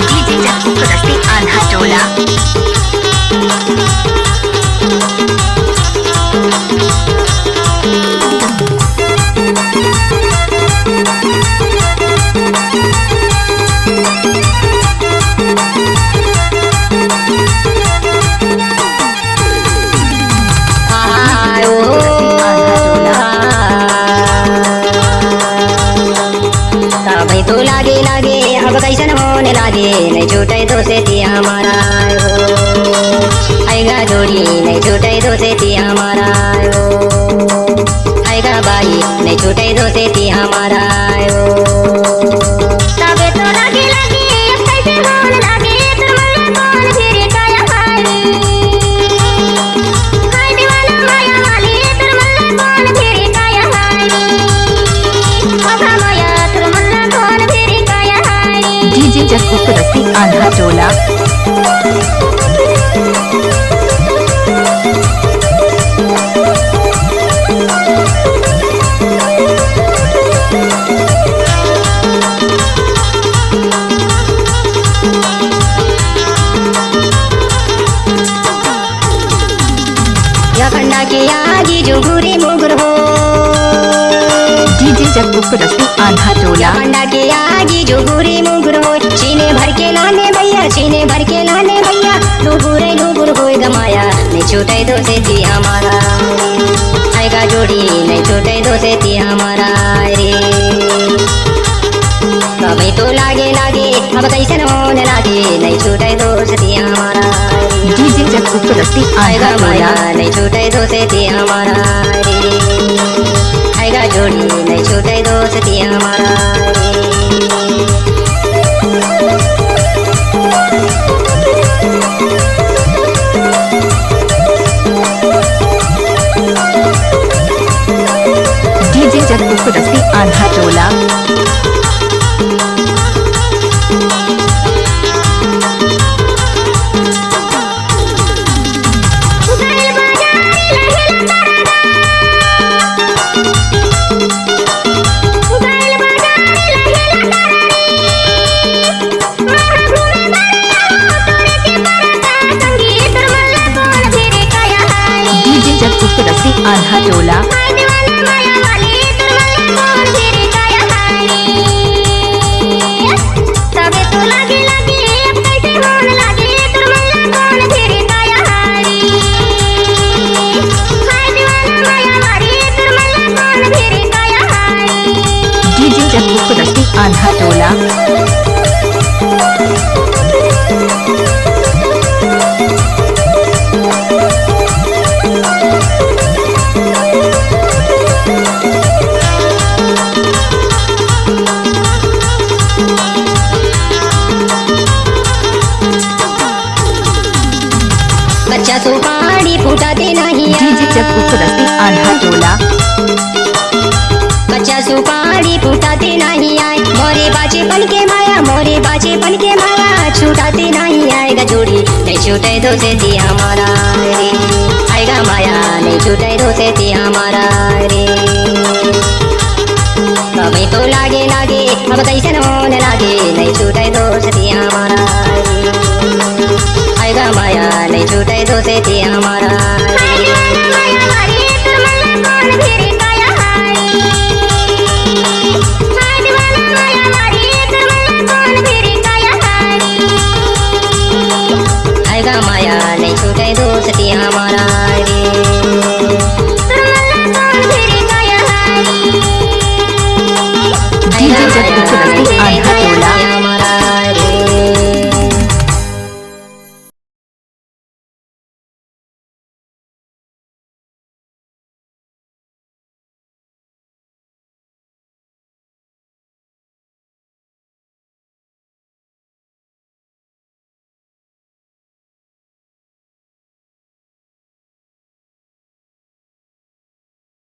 DJ Jaggu कुदस्ती आन्हा टोला। भाई तो लागे लागे अब कैसन होने लागे नहीं छूटे तो से थी हमारा हो आएगा जोड़ी नहीं छूटे तो से थी हमारा हो आएगा भाई नहीं छूटे तो से थी हमारा हो तबे तो लागे लागे अब कैसे होने लागे तुमने कौन फिर काया भाई हाय दीवाना माया वाली तुमने कौन फिर काया भाई माया तुमने कौन फिर काया भाई। डीजे जग्गू कुदस्ती आन्हा टोला। खंडा के आगे जो गुरे मुगुर हो डीजे जग्गू कुदस्ती आन्हा टोला। खंडा के आगे जो गुरे मुगुर हो चीने भर के लाने भैया चीने भर के लाने भैया डूबुर हो गमाया नहीं छूटे दो से थी हमारा आएगा जोड़ी नहीं छूटे दो से थी हमारा रे कभी तो लागे लागे अब कैसन होने लागे नहीं छूटे दो से थी हमारा डीजे जग्गू कुदस्ती आन्हा टोला। नहीं छूटे दो से थी हमारा रे आएगा जोड़ी नहीं छूटे दो से थी हमारा डीजे जग्गू कुदस्ती आन्हा टोला। डीजे जग्गू कुदस्ती आन्हा टोला। तबे तो लागे लागे अब कैसे होने लागे तुमने कौन फिर काया हारी हाय दीवाना माया वाली तुमने कौन फिर काया हारी। डीजे जग्गू कुदस्ती आन्हा टोला। बच्चा सुपारी फूटाते नहीं डीजे जग्गू कुदस्ती आन्हा टोला। बच्चा सुपारी फूटाते नहीं आए मोरे बाचेपन के माया मोरे बाचेपन के माया छूटाते नहीं आएगा जोड़ी नहीं छूटे दो से थी हमारा रे आएगा माया नहीं छूटे दो से थी हमारा रे कभी तो लागे लागे अब कैसन होने लागे नहीं छूटे दो से थी हमारा रे आएगा माया नहीं छूटे दो से थी हमारा आएगा माया नहीं छूटे दो से थी हमारा